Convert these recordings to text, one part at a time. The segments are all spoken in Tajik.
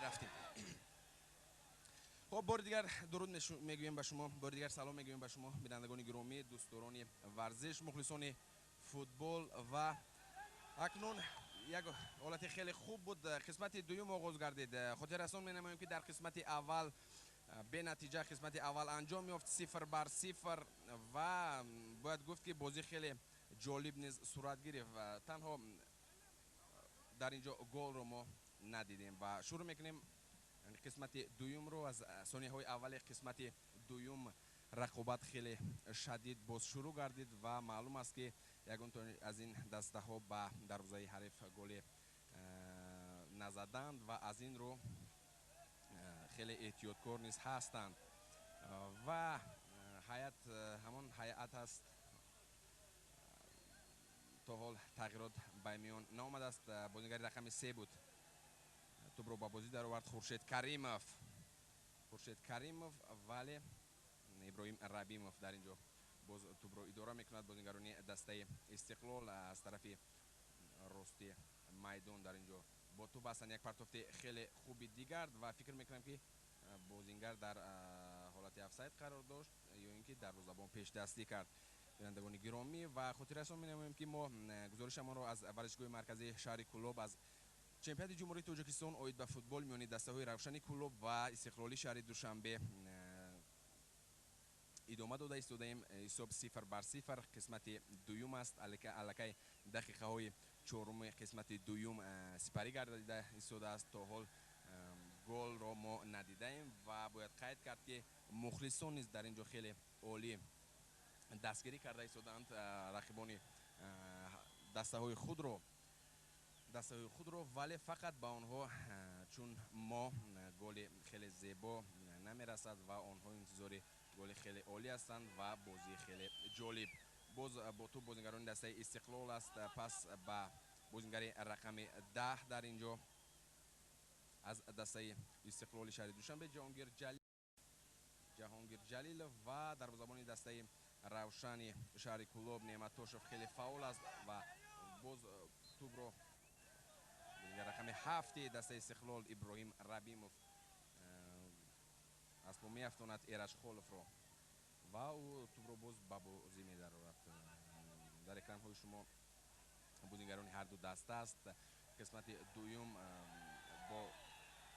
رفتیم. خب بار دیگر درود میگویم به شما، بار دیگر سلام میگویم به شما بینندگان گرامی، دوستداران ورزش، مخلصان فوتبال. و اکنون یک حالت خیلی خوب بود. قسمت دوم آغاز گردید. خاطر رسان می‌نماییم که در قسمت اول به نتیجه قسمت اول انجام یافت 0-0 و باید گفت که بازی خیلی جالب نیز صورت گرفت و تنها در اینجا گل رو ما ندیدیم. و شروع میکنیم قسمت دوم رو از ثانیه های اول قسمت دوم. رقابت خیلی شدید باز شروع گردید و معلوم است که یگان از این دسته ها به دروازه حریف گل نزدند و از این رو خیلی احتیاطکار نیز هستند و هیئت همان هیئت است تا حال تغییرات به میان نآمده است. بازیگر رقم 3 بود، توپ رو با بازی در آورد خورشید کریمов، ولی ابراهیم ربیمov در اینجا باز توپ رو اداره میکند. بازیگرانی دسته استقلال از طرف راستی میدان در اینجا با توپ هستند. یک پرتافت خیلی خوبی دیگر و فکر میکنم که بازیگر در حالت افساید قرار داشت یا اینکه دروازه‌بان پیش دستی کرد. بینندگان گرامی و خاطر رسان می‌نماییم که ما گزارش ما رو از ورزشگاه مرکزی شهر کلوب از چمپیونات جمهوری تاجیکستان اوید به فوتبال میانی دسته‌های روشن کلوب و استقلالی شهر دوشنبه ادامه داده ایستادیم. حساب 0-0 قسمت دوم است. الکی دقیقه های چهارم قسمت دوم سپری گردیده ایستاده است. تا حال گل را ما ندیدیم و باید قید کرد که مخلصان نیز در اینجا خیلی عالی دستگیری کرده ایستادند رقیبان دسته های خود رو ولی فقط با آنها چون ما گل خیلی زیبا نمیرسد و آنها انتظار گل خیلی عالی هستند و بازی خیلی جالب. باز با تو بازیگران دسته استقلال است. پس با بازیگر رقم 10 در اینجا از دسته استقلال شهر دوشنبه جهانگیر جلیل و در زبان دسته روشن شهر کلوب نعمتوشف خیلی فعال است و باز توپ رو رقم 7 دسته استقلال ابراهیم ربیمov از پا میافتاند ایرج خالف رو و او توپ رو باز به بازی می‌دارد. در اکران های شما بازیگران هر دو دسته است. قسمت دوم با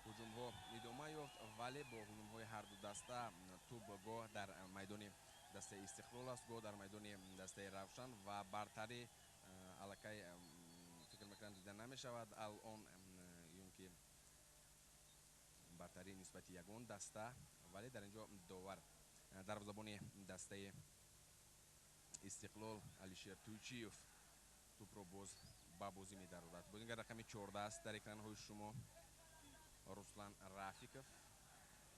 هجوم ها ادامه یافت ولی با هجوم های هر دو دسته توپ گاه در میدان دسته استقلال است، گاه در میدان دسته روشن و برتری الکی فکر میکنم دیده نمی شود الان که برتری نسبت یگان دسته، ولی در اینجا داور در زبان دسته استقلال علیشیر تویچیوف توپ رو باز با بازی می درآورد. بازیگر رقم 14 است در اکران های شما رسلان رافیکوف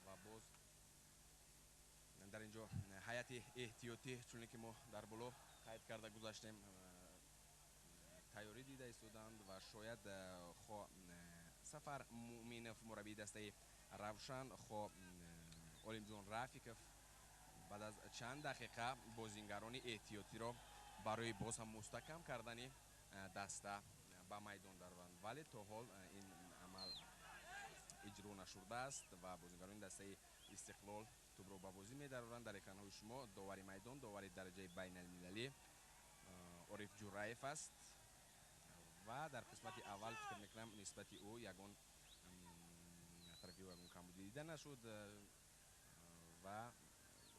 و باز در اینجا هیئت احتیاطی چون که ما در بالا قید کرده گذاشتیم تیاری دیده ایستادند و شاید سفر مومینوف مربی دسته روشن علیم جان رافیکوف بعد از چند دقیقه بازیگران احتیاطی را برای باز هم مستحکم کردن دسته به میدان دارند، ولی تا حال این عمل اجرا نشده است و بازیگران دسته استقلال توپ را به بازی می‌دارند. در اکران‌های شما داور میدان داور درجه بین المللی عارف جورایف است و در قسمت اول فکر میکنم نسبت او یگان طرفی او یگان کمبودی دیده نشد و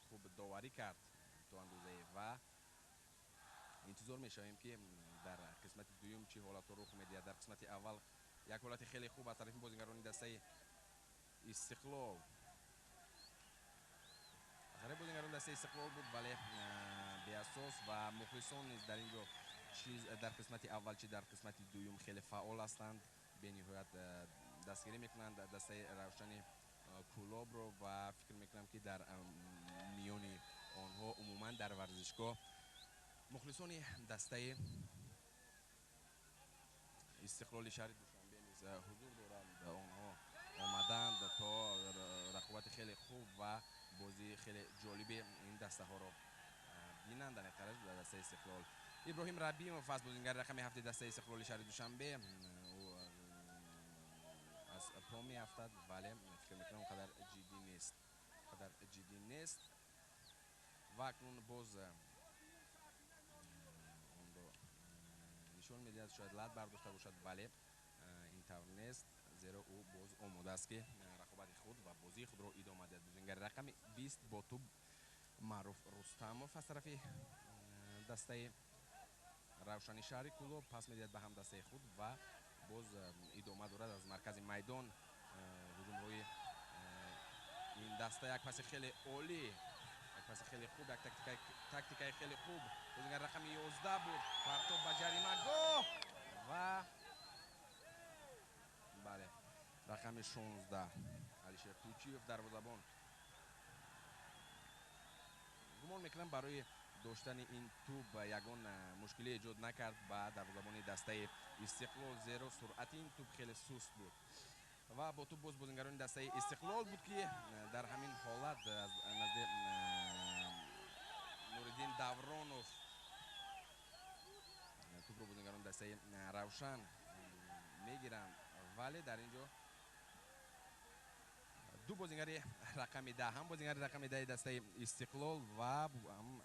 خوب داوری کرد تو اندازه و انتظار میشویم که در قسمت دوم چه حالت رخ میدهد. در قسمت اول یک حالت خیلی خوب از طرف بازیگران دسته استقلال بازیگران دسته استقلال بود ولی به اساس و مخلصان نیز در اینجا چیز در قسمت اول چه در قسمت دوم خیلی فعال هستند، به نهایت دستگیری میکنند دسته روشن کلوب رو و فکر میکنم که در میان آنها عموما در ورزشگاه مخلصان دسته استقلال شهر دوشنبه نیز حضور دارند. آنها آمدند تا رقابت خیلی خوب و بازی خیلی جالب این دسته ها رو بینند. در نتیجه در دسته استقلال ابراهیم ربیمov از بازیگر رقم 7 دسته استقلال شهر دوشنبه او از پا میافتد، ولی فکر میکنم اونقدر جدی نیست، اونقدر جدی نیست. و اکنون باز اون رو نشون میدهد شاید لط برداشته باشد، ولی این طور نیست، زیرا او باز آماده است که رقابت خود و بازی خود را ادامه دهد. بازیگر رقم 20 با توپ معروف رستمов از طرف دسته روشنی شهری کلوب پس میدهد به هم دسته خود و باز ادامه دارد از مرکز میدان هجوم روی این دسته. یک پاس خیلی عالی، یک پاس خیلی خوب، یک تاکتیکای خیلی خوب. بازیگر رقم 11 بود، پرتاب به جریمه گوه و بله رقم 16 علیشیر توچیوف دروازه‌بان. گمان میکنم برای داشتن این توپ یگان مشکلی ایجاد نکرد به دروازه‌بان دسته استقلال، زیرا سرعت این توپ خیلی سست بود و با توپ باز بازیگران دسته استقلال بود که در همین حالت از نزد نوردین давронов توپ رو بازیگران دسته روشن میگیرند، ولی در اینجا دو بازیگر رقم 10 هم بازیگر رقم 10 دسته استقلال و هم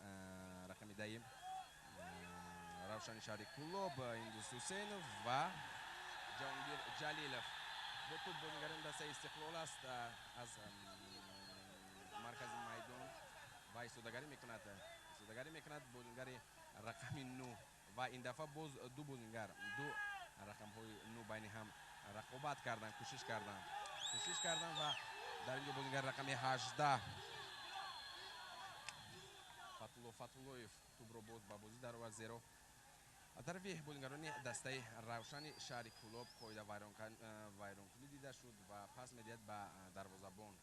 رقم 10 روشن شهری کلوب ایندوس حسینов و جهانگیر جلیلов با توپ بازیگران دسته استقلال است. از مرکز میدان و ایستادگی میکند بازیگر رقم 9 و این دفعه باز دو بازیگر دو رقم های 9 بین هم رقابت کردن، کوشش کردن و در اینجا بازیگر رقم 18 فتولویف توپ رو باز با بازی در آورد، زیرا از طرف بازیگران دسته روشن شهری کلوب قاعده ویرانکنی دیده شد و پس میدهد به دروازه‌بان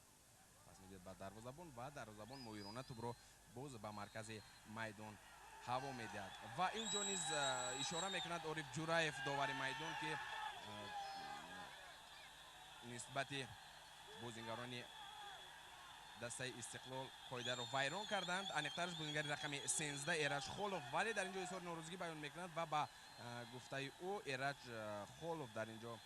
و دروازه‌بان ماهرانه توپ رو باز به مرکز میدان هوا میدهد و اینجا نیز اشاره میکند عارف جورایف داور میدان که نسبت بازیگران دسته استقلال قاعده رو ویران کردند. انیقترش بازیگر رقم 13 ایرج خولوف، ولی در اینجا اظهار ناراضگی بیان میکند و با گفته او ایرج خولوف در اینجا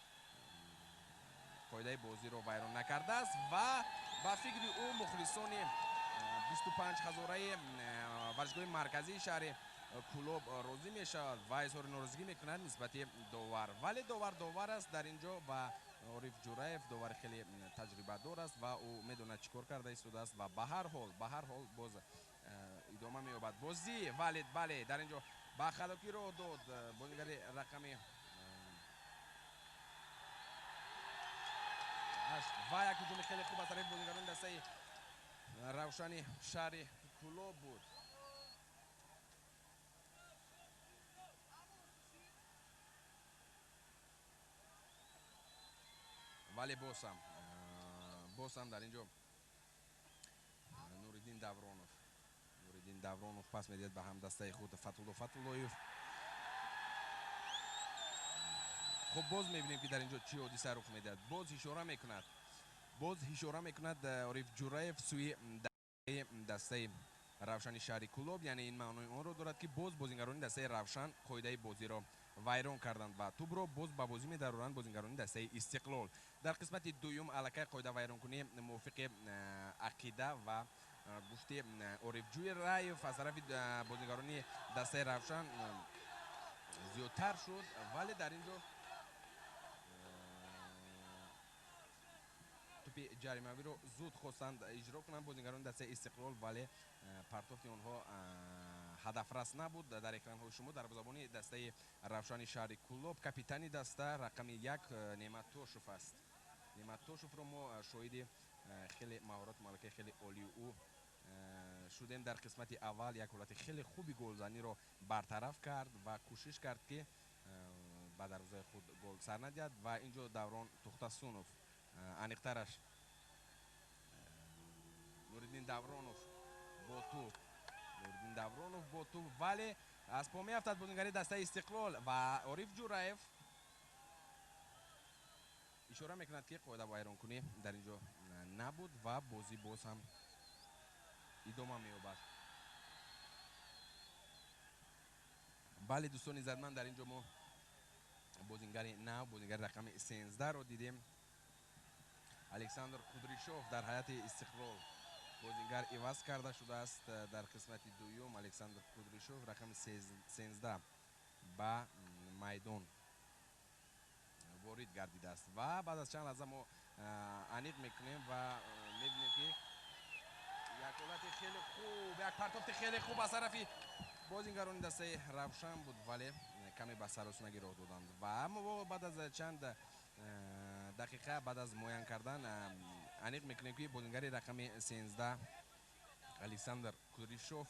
قاعده بازی رو ویران نکرده است و با فکر او مخلصان 25 هزاره ورزشگاه مرکزی شهر کلوب راضی میشود و اظهار ناراضگی میکند نسبت داور، ولی داور است در اینجا و عارف جورایف داور خیلی تجربه دار است و او میدونه چیکار کرده ایستاده است و به هر حال باز ادامه مییابد بازی. ولی بله در اینجا با خلاقی رو داد بازیگر رقم 8 و یک هجوم خیلی خوب از طرف بازیگران دسته روشن شهر کلوب بود. ولی باز هم در اینجا نوردین давронов پس میدهد به هم دسته خود فتولویف. خب باز میبینیم که در اینجا چی حادثه رخ میدهد. باز اشاره میکند عارف جورایف سوی دسته روشن شهری کلوب، یعنی این معنای آن رو دارد که باز بازیگران دسته روشن قاعده بازی را ویران کردند و توپ را باز به بازی می‌درورند بازیگران دسته استقلال. در قسمت دوم الکی قاعده ویران کنی موافق عقیده و گفته عارف جورایف از طرف بازیگران دسته روشن زیادتر شد، ولی در اینجا توپ جریمه‌ای رو زود خواستند اجرا کنند بازیگران دسته استقلال، ولی پرتاب آنها هدفرس نبود. در اکران‌های شما دروازه‌بان دسته روشن شهری کلوب کاپیتان دسته رقم 1 نعمت توشوف است. نعمت توشوف رو ما شاهد خیلی مهارت مالکی خیلی عالی او شدیم. در قسمت اول یک حالت خیلی خوبی گلزنی رو برطرف کرد و کوشش کرد که به دروازه خود گل سر ندهد و اینجا دوران تختاسونوف انیقترش نوردین давронов با توپ ولی از پا میافتد بازیگری دسته استقلال و عارف جورایف اشاره میکند که قاعده ویران کنی در اینجا نبود و بازی باز هم ادامه مییابد. بله دوستان عزیزمند در اینجا ما بازیگر رقم 13 رو دیدیم александр кудришов дар ҳайати истиқлол бозингар иваз карда шудааст. Дар қисмати дуюм александр кудришов рақами 13 ба майдон ворид гардидааст ва баъд аз чанд лаҳза мо аниқ мекунем ва мебинем ки як ҳолати хеле хуб, як партофти хеле хуб аз тарафи бозингарони дастаи равшан буд, вале каме ба саросунагӣ роҳ доданд ва мо баъд аз чанд дақиқа баъд аз муайян кардан аниқ мекунем ки бозингари рақами 13 александр кудришов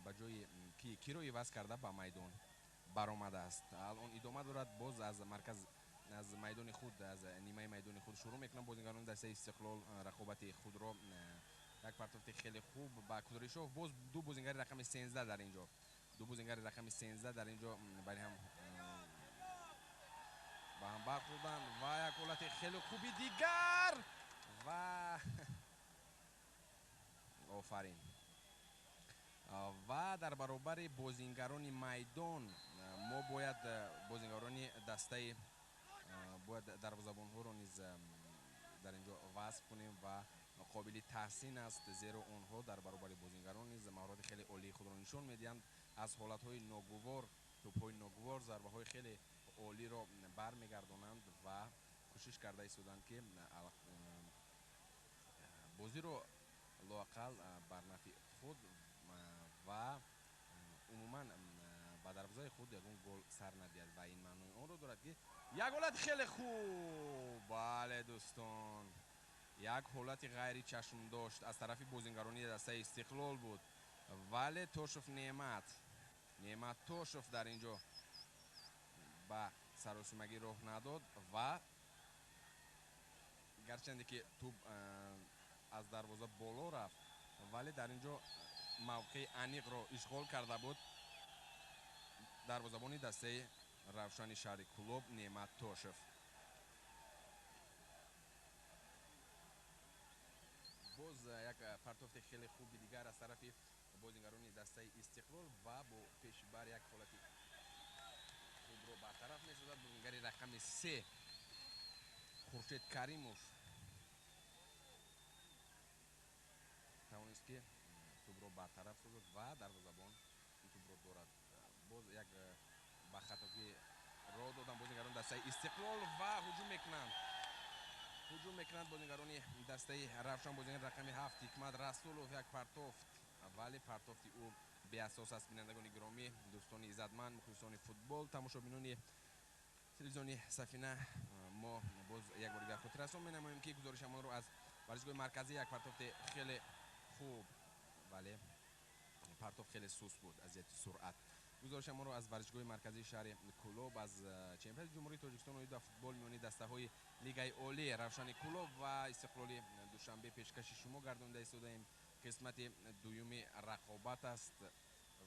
ба ҷои ки киро иваз карда ба майдон баромадааст. Алон идома дорад, боз аз марказ, аз майдони худ, аз нимаи майдони худ шурӯъ мекунанд бозингарони дастаи истиқлол рақобати худро. Як партофти хеле хуб ба Кудришов, боз ду бозингари рақами 13 дар инҷо, ду бозингари рақами 13 дар инҷо байни ҳам ба ҳам бархӯрданд ва як ҳолати хеле хуби дигар ва офарин. Ва дар баробари бозингарони майдон мо бояд бозингарони дастаи бояд дарвозабонҳоро низ дар инҷо васф кунем ва қобили таҳсин аст, зеро онҳо дар баробари бозингарон низ маҳороти хеле олии худро нишон медиҳанд. Аз ҳолатҳои ногувор, тӯбҳои ногувор зарбаҳои хеле олиро бармегардонанд ва кӯшиш карда истоданд ки бозиро лоақал бар нафъи худ ва умуман ба дарвозаи худ ягон гол сар надиҳад ва ин маънои онро дорад ки як ҳолати хеле хуб, бале дӯстон, як ҳолати ғайри чашмдошт аз тарафи бозингарони дастаи истиқлол буд, вале Тошев Неъмат Тошев дар инҷо ба саросимагӣ роҳ надод ва гарчанде ки тӯб аз дарвоза боло рафт, вале дар инҷо мавқеи аниқро ишғол карда буд дарвозабони дастаи Равшани шаҳри Кӯлоб Неъмат Тошев. боз як партофти хеле хуби дигар аз тарафи бозингарони дастаи истиқлол ва бо пешибар як ҳолати хубро бартараф месозад бозингари рақами 3 Хуршед Каримов тавонист ки тӯбро бартараф созад ва дарвозабон ин тӯбро дорад. Боз як ба хатогӣ роҳ додан бозингарони дастаи истиқлол ва ҳуҷум мекунанд бозингарони дастаи Равшан. Бозингари рақами 7 Ҳикмат Расулов, як партофт, вале партофти ӯ беасос аст. Бинандагони гиромӣ, дӯстони иззатманд, мухлисони футбол, тамошобинони телевизиони Сафина, мо боз як бори дигар хотиррасон менамоем ки гузоришамонро аз варзишгоҳи марказӣ, як партофти хеле хуб, вале партоф хеле суст буд аз ҷиҳати суръат. гузоришамонро аз варзишгоҳи марказии шаҳри Кӯлоб, аз чемпионати ҷумҳурии Тоҷикистон оида футбол миёни дастаҳои Лигаи Олӣ Равшани Кӯлоб ва Истиқлоли Душанбе пешкаши шумо гардонида истодаем. қисмати дуюми рақобат аст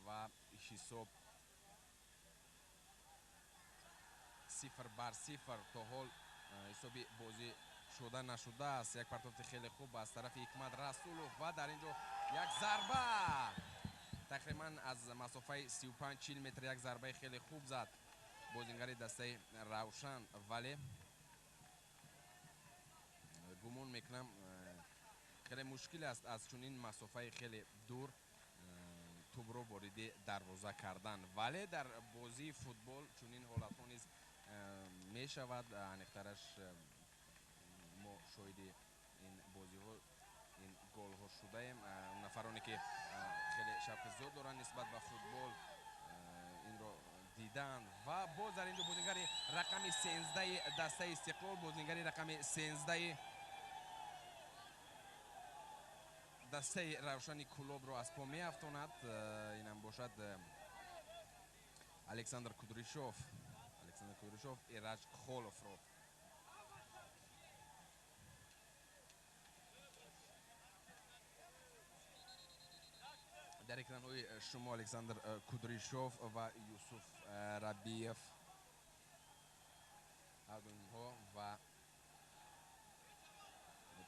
ва ҳисоб 0-0 то ҳол ҳисоби бозӣ шуда нашудааст. Як партофти хеле хуб аз тарафи Ҳикмат Расулов ва дар инҷо як зарба тақрибан аз масофаи 35-40 метр, як зарбаи хеле хуб зад бозингари дастаи Равшан, вале гумон мекунам хеле мушкил аст аз чунин масофаи хеле дур тӯбро вориди дарвоза кардан, вале дар бозии футбол чунин ҳолатҳо низ мешавад. Аниқтараш мо шоҳиди ин бозиҳо, ин голҳо шудаем. нафароне ки хеле шавқи зиёд доранд нисбат ба футбол инро дидаанд ва боз дар инҷо бозингари рақами 13 дастаи Истиқлол, бозингари рақами 13 дастаи Равшани Кӯлобро аз по меафтонад. инам бошад Александр Кудришов Ираҷ Холовро. дар экранҳои шумо Александр Кудришов ва Юсуф Рабиев, ҳарду инҳо ва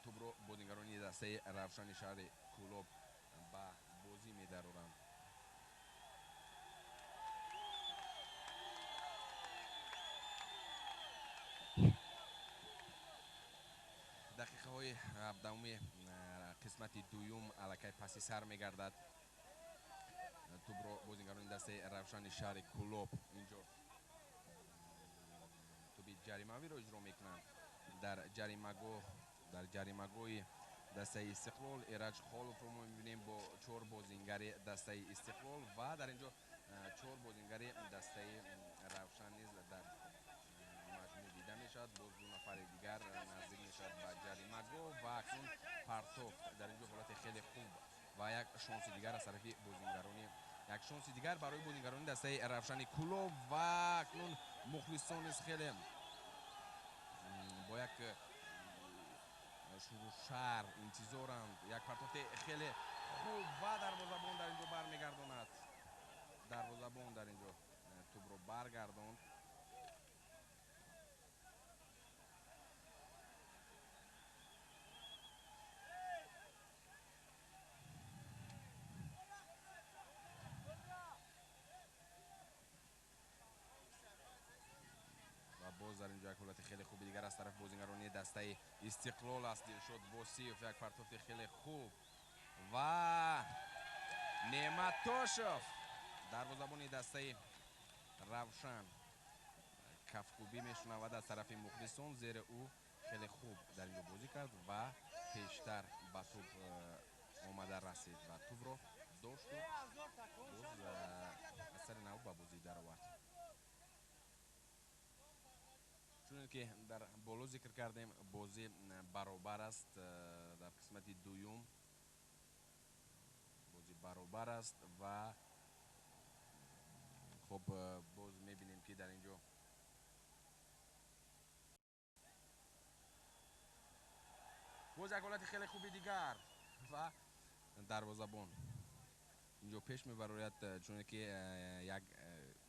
тӯбро бозингарони дастаи Равшани шаҳри Кӯлоб ба бозӣ медароранд. های هفدهم قسمت دوم الکی پسی سر میگردد. توپ رو بازیگران دسته روشن شهر کلوب اینجا توپی جریمه‌ای رو اجرا میکنند. در جریمه‌گوی دسته استقلال ایرج خالوف رو میبینیم با 4 بازیگر دسته استقلال و در اینجا 4 بازیگر دسته روشن نیز در مجموع دیده میشد. باز 2 نفر دیگر نزدیک میشد به جریمه‌گو و اکنون پرتوفت در اینجا حالت خیلی خوب و یک شانس دیگر از طرف بازیگرانی برای بازیگران دسته روشن کلوب و اکنون مخلصان نیز خیلی با یک شروع شهر انتظارند. یک پرتوفت خیلی خوب و دروازه‌بان در اینجا برمیگرداند. دروازه‌بان در اینجا توپ رو برگرداند. و باز در اینجا یک حالت خیلی خوبی دیگر از طرف بازیگران دسته استقلال است. دلشد بوسیف یک پرتوفت خیلی خوب و نعمت توشف دروازه‌بان دسته روشن کفکوبی میشنود از طرف مخلصون، زیر او خیلی خوب در اینجا بازی کرد و پیشتر به توپ آمده رسید و توپ رو داشت و باز اثر نو به بازی در آورد. چون که در بالا ذکر کردیم بازی برابر است. در قسمت دوم بازی برابر است و خب باز میبینیم که در اینجا باز یک حالت خیلی خوبی دیگر و دروازه‌بان اینجا پیش میبراید. چون که یک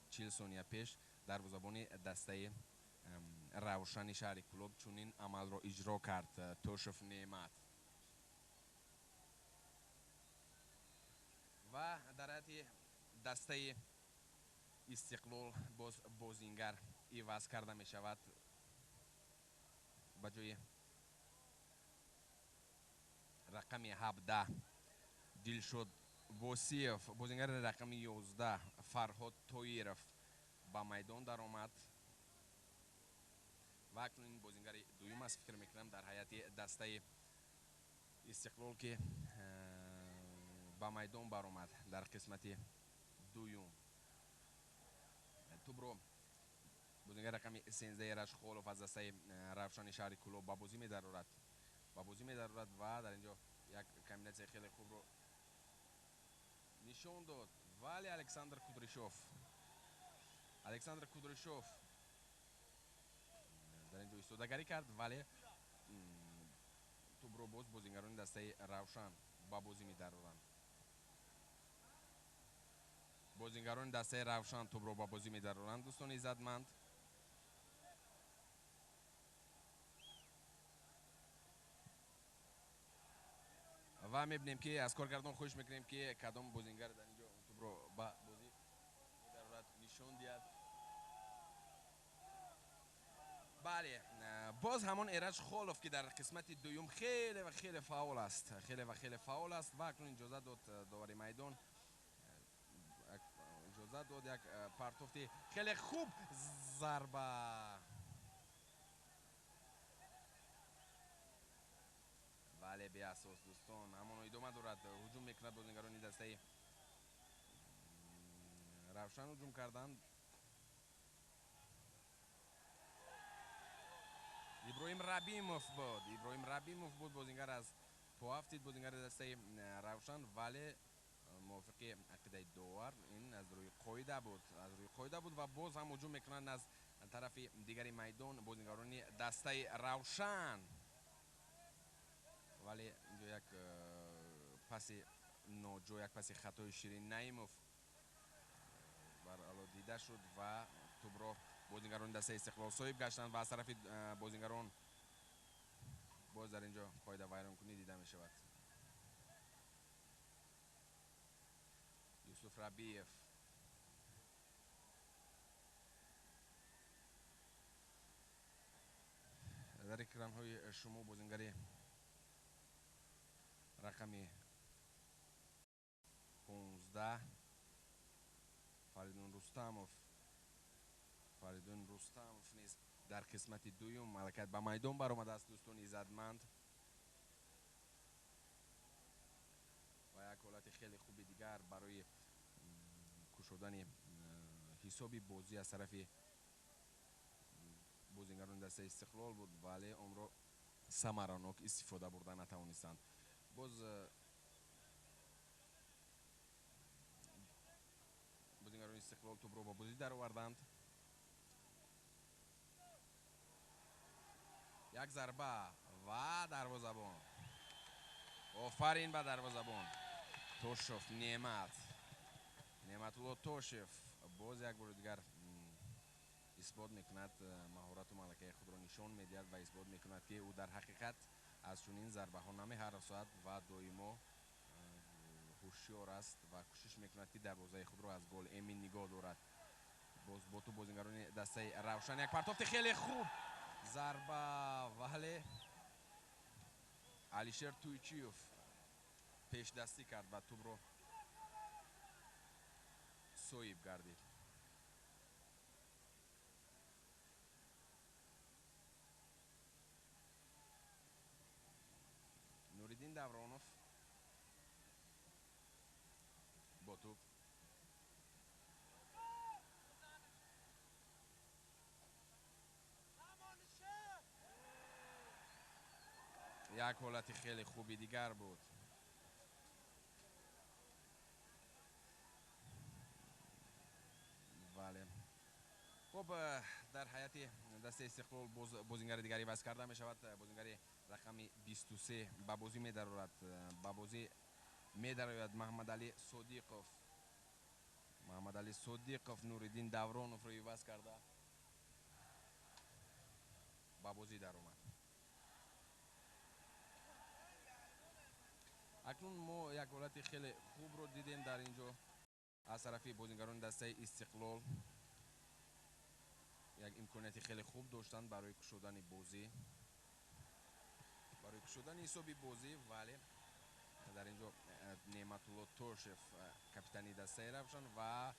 40 ثانیه پیش دروازه‌بان دسته روشن شهر کلوب چونین عمل را اجرا کرد. توشف نعمت و در حد دسته استقلال باز بازینگر ایواز کرده می شود. به جای رقم 17 دلشد وسیف، بازینگر رقم 11 فرهاد تویرف به میدان در آمد و اکنون این بازینگر دویم است. فکر میکنم در حیات دسته استقلال که به میدان برآمد در قسمت دوم. توپ رو بازیگر رقم 13 ایرج خالوف از دسته روشن شهر کلوب به بازی می‌درآورد و در اینجا یک کامبیناسیون خیلی خوب رو نشان داد. ولی الکساندر کودریشوف در اینجا ایستادگی کرد ولی توپ رو باز بازیگران دسته روشن به بازی می‌درآورند. بازیگران دسته روشن توپ رو به بازی می‌درآورند. دوستان عزتمند و می‌بینیم که از کارگردان خوش می‌کنیم که کدام بازیگر در اینجا توپ رو به بازی می‌درآورد نشان دهد. بله باز همان ایرج خالوف که در قسمت دوم خیلی فعال است و اکنون اجازه داد داور میدان اجازه داد یک پرتوفت خیلی خوب ضربه ولی به اساس دوستان همان ادامه دارد. هجوم میکند بازیگران دسته روشن هجوم کردند. ابراهیم ربیموف بود بازیگر از پافتید بازیگر دسته روشن ولی موافق عقیده داور این از روی قاعده بود و باز هم هجوم میکنند از طرف دیگری میدان بازیگران دسته روشن ولی اینجا یک پس ناجو یک پس خطای شیرین نعیموف بر علا دیده شد و توپ را بازیگران دسته استقلال صاحب گشتند و از طرف بازیگران باز در اینجا قاعده ویران کنی دیده می شود. یوسف ربیف در اکران های شما بازیگری رقم 15 فریدون رستموف نیز در قسمت دوم حرکت به میدان برآمده است. دوستان عزتمند و یک حالت خیلی خوبی دیگر برای کشودن حسابی بازی از طرف بازیگران دسته استقلال بود، ولی اون رو ثمراناک استفاده برده نتوانستند. باز بازیگران استقلال توپ رو با بازی در آوردند. یک ضربه و دروازه‌بان. آفرین به دروازه‌بان توشف نعمت الله توشف باز یک بار دیگر اثبات میکند، مهارت و ملکه خود را نشان میدهد و اثبات میکند که او در حقیقت از چنین ضربه ها نمی‌هراسد و دائما هوشیار است و کوشش میکند که دروازه خود را از گل امین نگاه دارد. باز با تو بازیگران دسته روشن یک پرتافت خیلی خوب، ضربه ولی علیشیر تویچیوف پیش دستی کرد و توپ رو سویب گردید. نوریدین دورانوف با توپ یک حالت خیلی خوبی دیگر بود. بله خب در حیات دسته استقلال بازیگر دیگری وصل کرده می شود. بازیگر رقم 23 به بازی می درآید. محمد علی صدیقوف نوریدین دورانوف رو وصل کرده به بازی در اومد. اکنون ما یک حالت خیلی خوب رو دیدیم در اینجا از طرف بازیگران دسته استقلال. یک امکانیت خیلی خوب داشتند برای کشودن بازی، برای کشودن حسابی بازی، ولی در اینجا نعمت الله توشف کاپیتانی دسته روشن و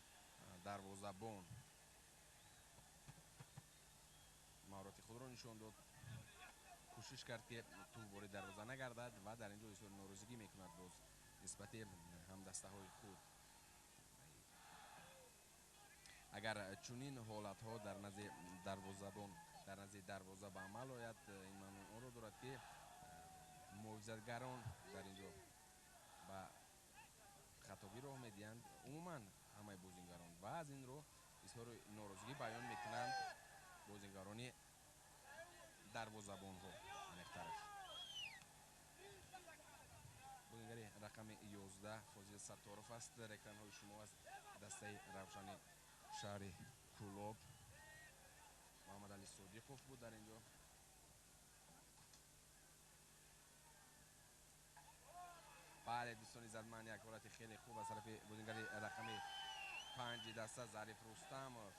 دروازه‌بان مهارت خود را نشان داد، کوشش کرد که توپ وارد دروازه نگردد و در اینجا اظهار ناراضگی میکند باز نسبت هم دسته های خود. اگر چنین حالت ها در نزد دروازه‌بان در نزد دروازه به عمل آید، این معنی آن را دارد که محافظتگران در اینجا به خطابی راه میدهند، عموما همه بازیگران، و از این رو اظهار ناراضگی بیان میکنند بازیگران دروازه‌بان ها. مختلف بازیگر رقم 11 فاضل ستارов است. در اکران های شما است دسته روشن شهر کولاب. محمد علی صدیقوف بود در اینجا. بله دوستان عزتمند یک حالت خیلی خوب از طرف بازیگر رقم 5 دسته ظریف رستموف.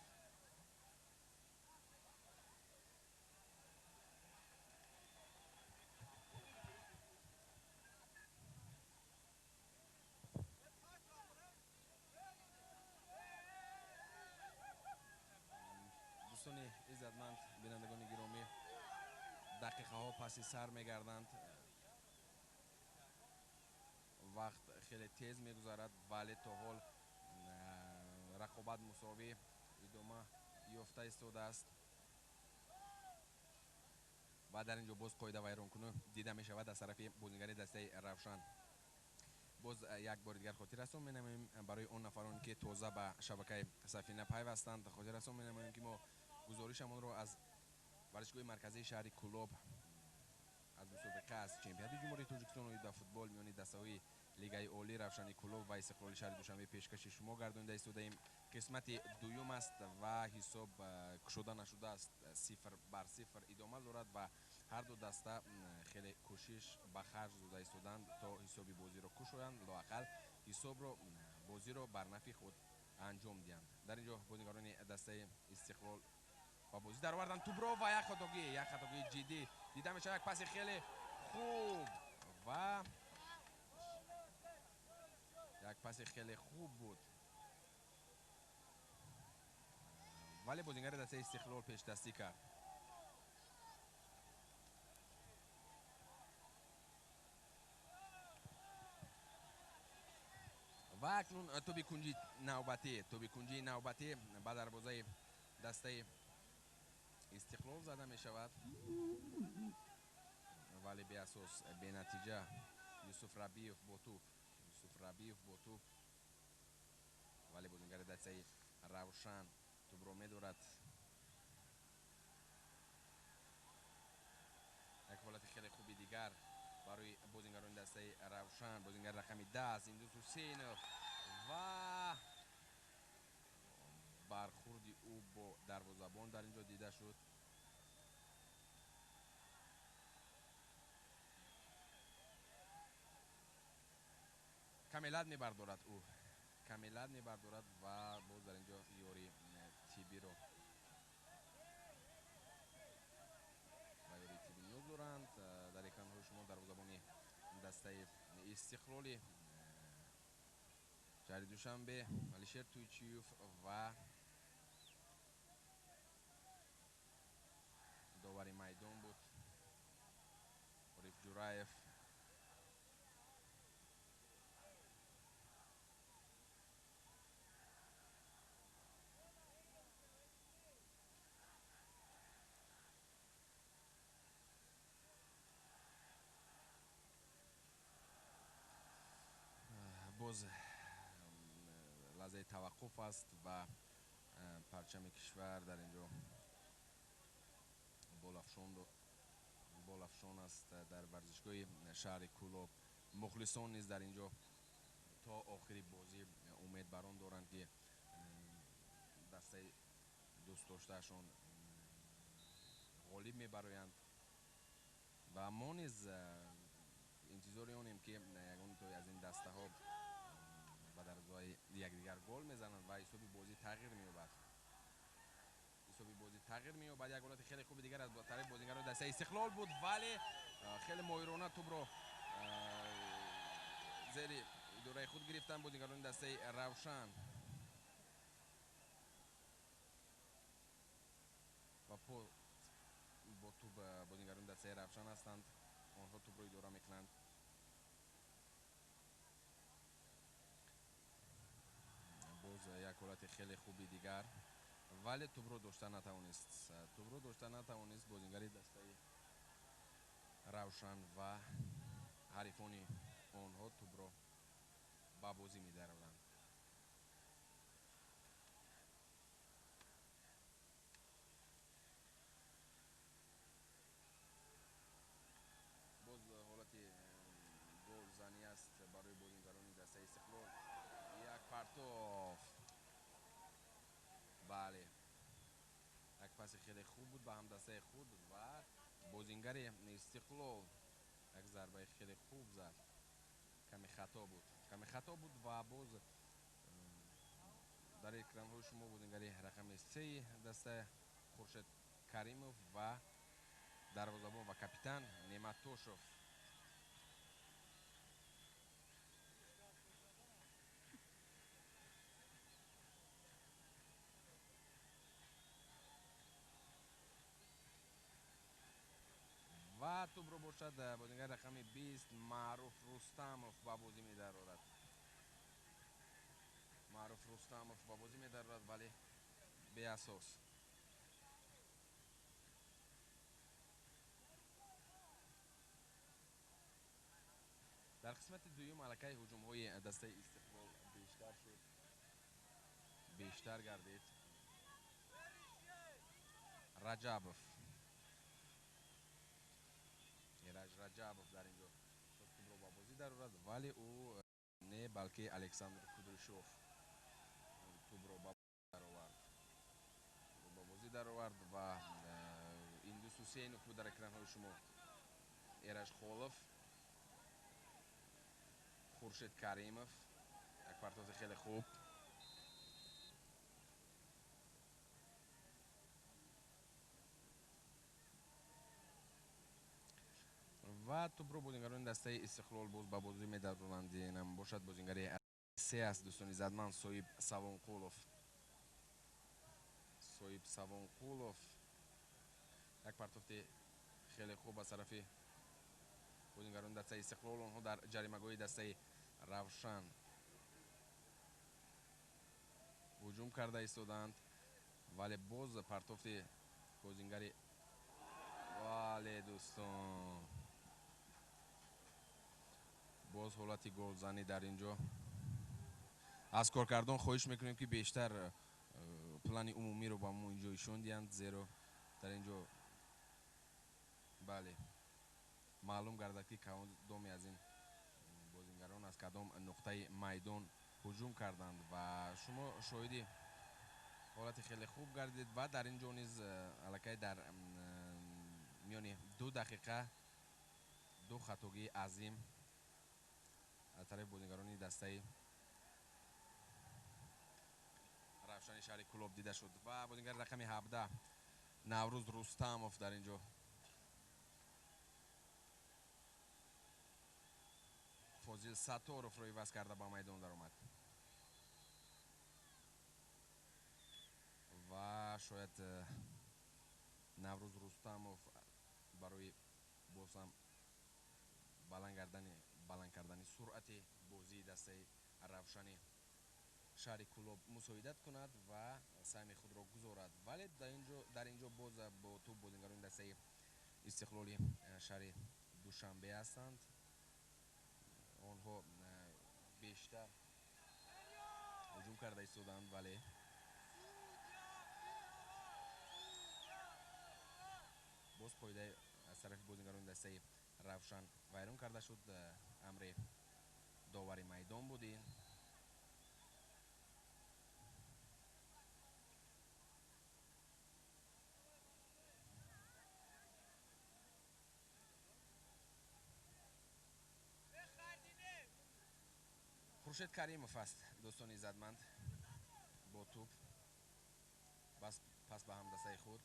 دوستان عزتمند بینندگان گرامی، دقیقه ها پس سر میگردند، وقت خیلی تیز میگذرد، ولی تا حال رقابت مساوی ادامه یافته ایستاده است و در اینجا باز قاعده ویران کنه دیده می شود از طرف بازیگر دسته روشن. باز یک بار دیگر خاطر رسان می نماییم برای اون نفرانی که تازه به شبکه سفینه پیوستند، خاطر رسان می نماییم که ما گزارشمون رو از ورزشگاه مرکزی شهر کولاب از مسابقه از چمپیونات جمهوری تاجیکستان در فوتبال میان دسته‌های لیگ عالی روشن کولاب و استقلال شهر دوشنبه پیشکش شما گردانده ایستاده ایم. قسمت دوم است و حساب کشوده نشده است، 0-0 ادامه دارد و هر دو دسته خیلی کوشش به خرج داده ایستادند تا حساب بازی را کشویند، لااقل حساب را بازی را بر نفع خود انجام دهند. در اینجا بازیگران دسته استقلال با بازی در آوردن توپ را و یک خطاگی جدی دیده میشه. یک پاس خیلی خوب و پاس خیلی خوب بود، ولی بازیگر دسته استقلال پیش دستی کرد. و اکنون توبی کنجی نوبتی به دروازه دسته استقلال زده می شود، ولی به اساس به نتیجه یوسف ربیف با توپ، ولی بازیگر دسته روشن توپ رو میدارد. یک حالت خیلی خوبی دیگر برای بازیگران دسته روشن، بازیگر رقم 10 ایندوس حسینوف و برخورد او با دروازه‌بان در اینجا دیده شد. کاملت میبردارد و باز در اینجا یاری تیبی رو نیاز دارند. در اکران شما دروازه‌بان دسته استقلالی شهر دوشنبه علیشیر تویچیوف و داوری میدان بود عارف جورایف. باز لحظه توقف است و پرچم کشور در اینجا بالافشان است در ورزشگاه شهر کولاب. مخلصان نیز در اینجا تا آخری بازی امید بران دارند که دسته دوست داشتهشان غالب میبرایند و ما نیز انتظاری آنیم که یگان توی از این دسته ها به درجای یکدیگر گل میزنند و حسابی بازی تغییر مییابد. یک حالت خیلی خوب دیگر از طرف بازیگران دسته استقلال بود، ولی خیلی ماهرانه توپ رو زیر دوره خود گرفتن بازیگران دسته روشن و با توپ بازیگران دسته روشن هستند، آنها توپ رو اداره میکنند. باز یک حالت خیلی خوبی دیگر، ولی توپ رو داشته نتوانست بازیگری دسته روشن و حریفانی آنها توپ رو با بازی می‌دارند. باز حالت گل زنی است برای بازیگران دسته استقلال. یک پرتو، بله، یک پاس خیلی خوب بود به هم دسته خود و بازیگر استقلال یک ضربه خیلی خوب زد. کمی خطا بود و باز در اکران های شما بازیگر رقم 3 دسته خورشید کریموف و دروازه‌بان و کاپیتان نعمتوشوف. و توپ رو باشد بازیگر رقم 20 معروف رستموف با بازی می‌دارد. ولی به اساس در قسمت دوم حلقه هجوم های دسته استقلال بیشتر گردید. رجبوف در اینجا توپ رو با بازی دارد، ولی او نه بلکه الکساندر کودرشوف توپ رو با بازی در آورد و ایندوس حسینوف بود در اکران های شما. ایرج خولف، خورشید کریموف، یک پرتاز خیلی خوب و توپ رو بازیگران دسته استقلال باز با بازی می‌دارند. اینم باشد بازیگر سه است دوستان عزتمند. صاحب سوانقولov. صاحب سوانقولov یک پرتافت خیلی خوب از طرف بازیگران دسته استقلال. آنها در جریمه‌گاه دسته روشن هجوم کرده ایستادند، ولی باز پرتافت بازیگری، ولی دوستان باز حالت گلزنی در اینجا. از کارگردان خواهش میکنیم که بیشتر پلان عمومی رو با ما اینجا ایشون دیند، زیرا در اینجا بله معلوم گردد که کدام از این بازیگران از کدام نقطه میدان هجوم کردند و شما شاهدی حالت خیلی خوب گردید. و در اینجا نیز الکی در میان 2 دقیقه 2 خطاگی عظیم از طرف بازیگرانی دسته روشن شهر کلوب دیده شد و بازیگر رقم 17 نوروز رستموف در اینجا فاضل ستارов رو عوض کرده با میدان در آمد و شاید نوروز رستموف برای بازم بلند کردن سرعت بازی دسته روشن شهر کلوب مساعدت کند و سهم خود را گذارد. ولی در اینجا باز با تو بازیگران دسته استقلالی شهر دوشنبه هستند. آنها بیشتر هجوم کرده ایستادند، ولی باز پایده از طرف بازیگران دسته روشن ویران کرده شد. امر داور میدان بودی. خورشید کریمов است دوستان عزتمند با توپ پس به هم دسته خود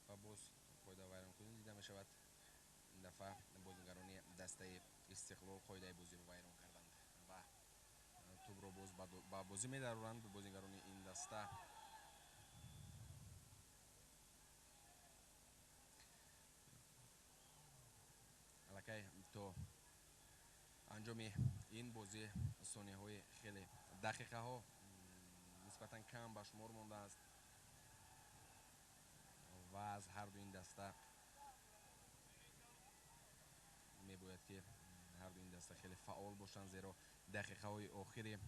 و باز قاعده ویران کنی دیده می شود. این دفعه بازیگرانی دسته استقلال قاعده بازی رو ویران کردند و توپ رو باز با بازی می درورند بازیگرانی این دسته. الکی تو انجام این بازی ثانیه های خیلی دقیقه ها نسبتا کم به شمار مانده است و از هر دو این دسته میباید که هر دو این دسته خیلی فعال باشند، زیرا دقیقه های آخری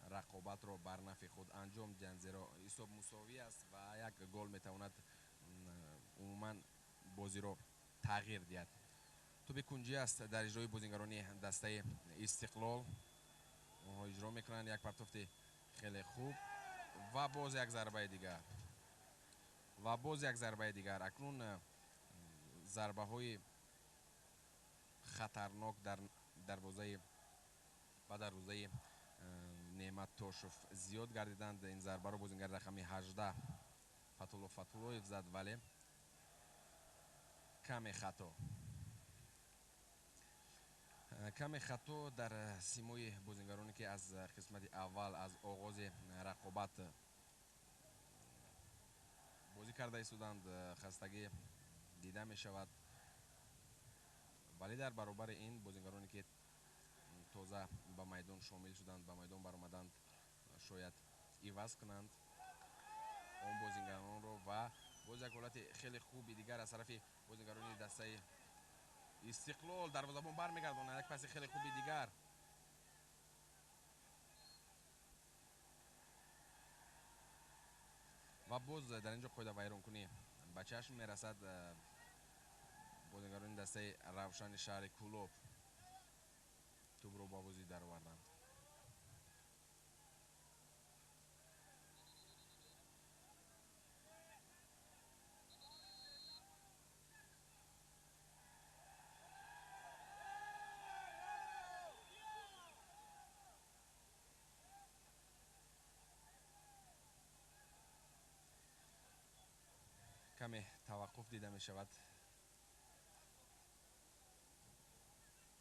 رقابت را بر نفع خود انجام دهند، زیرا حساب مساوی است و یک گل میتواند عموما بازی را تغییر دهد. توپ کنجی است در اجرای بازیگرانی دسته استقلال. اونها اجرا میکنند یک پرتافت خیلی خوب و باز یک ضربه دیگر اکنون ضربه های خطرناک در دروازه و در روزه نعمت تاشوف زیاد گردیدند. این ضربه رو بازیگر رقم 18 فتولویف زد، ولی کم خطا در سیمای بازیگرانی که از قسمت اول از آغاز رقابت بازی کرده ایستادند خستگی دیده می شود. ولی در برابر این بازیگرانی که تازه به میدان شامل شدند، به میدان برآمدند، شاید عوض کنند اون بازیگران رو و باز یک حالت خیلی خوبی دیگر از طرف بازیگرانی دسته استقلال دروازه‌بان برمیگرداند. یک پاس خیلی خوبی دیگر و باز در اینجا قاعده ویران کنی به چشم میرسد. بازیگران دسته روشن شهر کلوب توپ رو با بازی در آوردند. کمی توقف دیده می شود.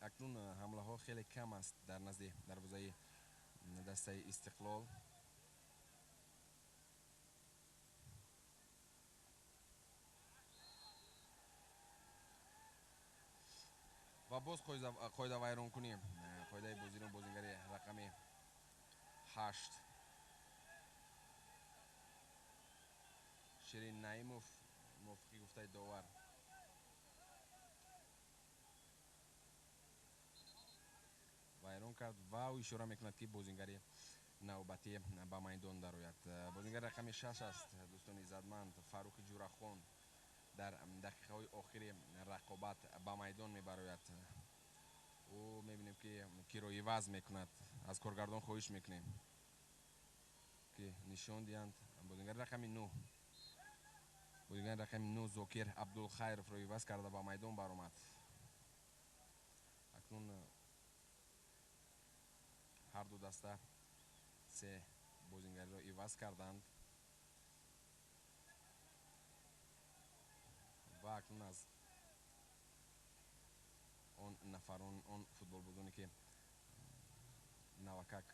اکنون حمله ها خیلی کم است در نزد دروازه دسته استقلال. و باز قاعده ویران کنیم. قاعده بازیگری رقم 8 شیرین نعیموف موافقی گفته داور. ویران کرد و او اشاره میکند که بازیگری نوبتی به میدان درآید. بازیگر رقم 6 است دوستان عزتمند، فاروق جورخان در دقیقه های آخری رقابت به میدان میبراید. او میبینیم که کیروی وز میکند. از کارگردان خواهش میکنیم که نشان دیند بازیگر رقم 9 بازیگر رقم 9 زاکر عبدالخیرف روی وز کرده به میدان برآمد. اکنون هر دو دسته سه بازیگری را عوض کردند و اکنون از آن نفران آن فوتبال بازانی که نوکک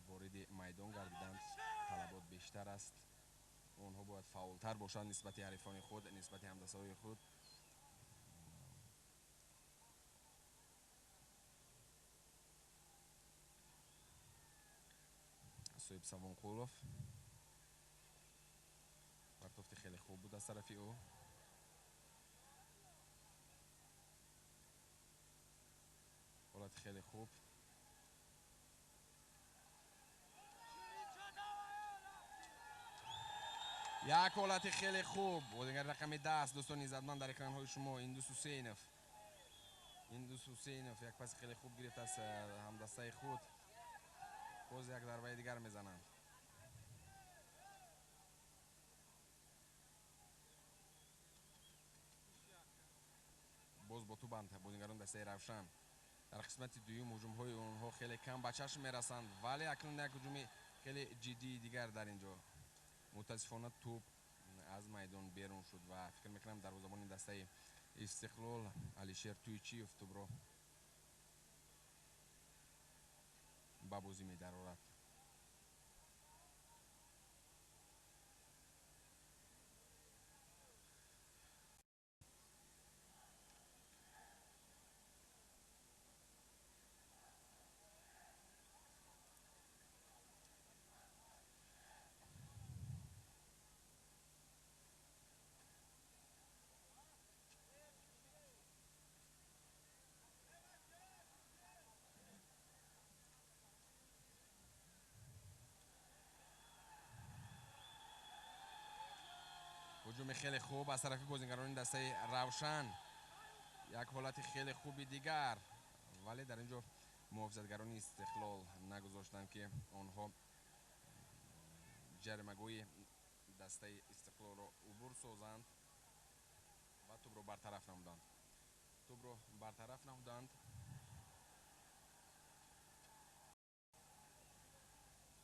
وارد میدان گردیدند طلبات بیشتر است. آنها باید فعالتر باشند نسبت حریفان خود، نسبت همدستهای خود. صاحب سوانقولوف پرتافت خیلی خوب بود از طرف او. حالت خیلی خوب. یک حالت خیلی خوب. بازیگر رقم 10 دوستان عزتمند در اکران های شما ایندوس حسینوف یک پاس خیلی خوب گرفت از همدسته خود. باز یک ضربه دیگر میزنند. باز با تو بند بازیگران دسته روشن در قسمت دوم هجوم های اونها خیلی کم به چشم میرسند، ولی اکنون یک هجوم خیلی جدی دیگر در اینجا. متاسفانه توپ از میدان بیرون شد و فکر میکنم دروازه‌بان دسته استقلال علیشیر تویچیف توپ را به بازی می‌درآورد. هجوم خیلی خوب از طرف بازیگران دسته روشن. یک حالت خیلی خوبی دیگر، ولی در اینجا محافظتگران استقلال نگذاشتند که آنها جریمه‌گوی دسته استقلال را عبور سازند و توپ را برطرف نمودند.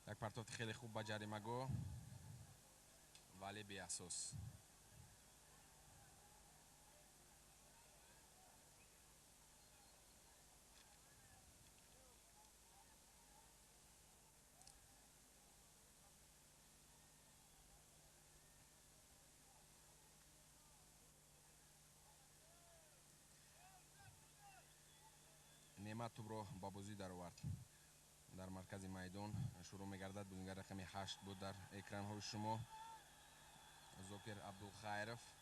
یک پرتافت خیلی خوب به جریمه‌گاه، ولی بی اساس. نعمت توپ را با بازی در آورد. در مرکز میدان شروع می‌گردد. بازیگر رقم 8 بود در اکران های شما، زاکر عبدالخیرف.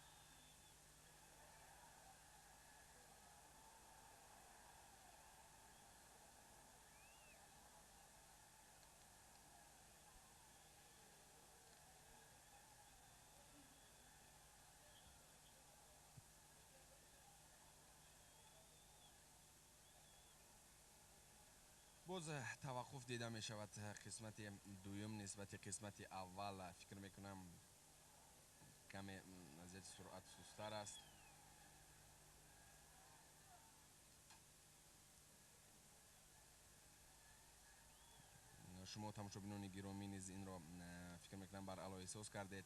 باز توقف دیده می شود. قسمت دوم نسبت قسمت اول فکر میکنم کمی از سرعت سست‌تر است. شما تماشابینان گرامی نیز این را فکر میکنم بر علی احساس کردید،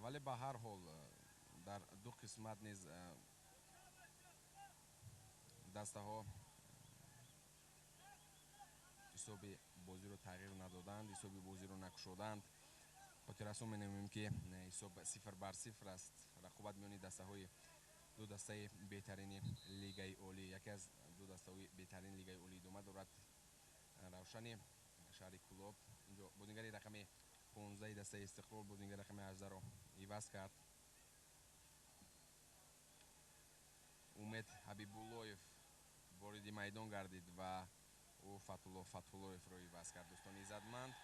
ولی به هر حال در دو قسمت نیز дастаҳо ҳисоби бозиро тағйир надоданд, ҳисоби бозиро накушоданд. хотир аз он менамоем ки ҳисоб 0-0 аст. рақобат миёни дастаҳои ду дастаи беҳтарини лигаи олӣ, яке аз ду дастаҳои беҳтарини лигаи олӣ идома дорад. равшани шаҳри кӯлоб инҷо бозингари рақами 15 дастаи Истиқлол бозингари рақами 18-ро иваз кард. умед ҳабибуллоев вориди майдон гардид ва ӯ Фатҳулло Фатҳуллоевро иваз кард. дӯстони иззатманд,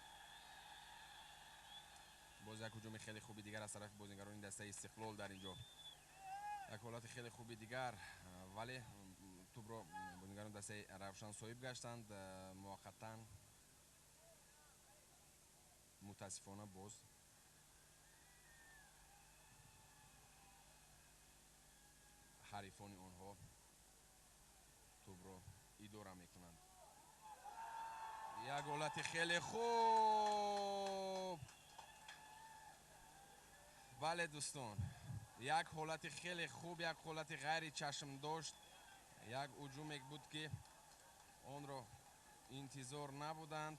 боз як ҳуҷуми хеле хуби дигар аз тарафи бозингарони дастаи Истиқлол дар инҷо. як ҳолати хеле хуби дигар, вале тӯбро бозингарони дастаи Равшан соҳиб гаштанд. муваққатан мутаассифона боз ҳарифони онҳо тӯбро идора мекунанд. як ҳолати хеле хуб. бале дӯстон, як ҳолати хеле хуб, як ҳолати ғайри чашмдошт, як ҳуҷуме буд ки онро интизор набуданд.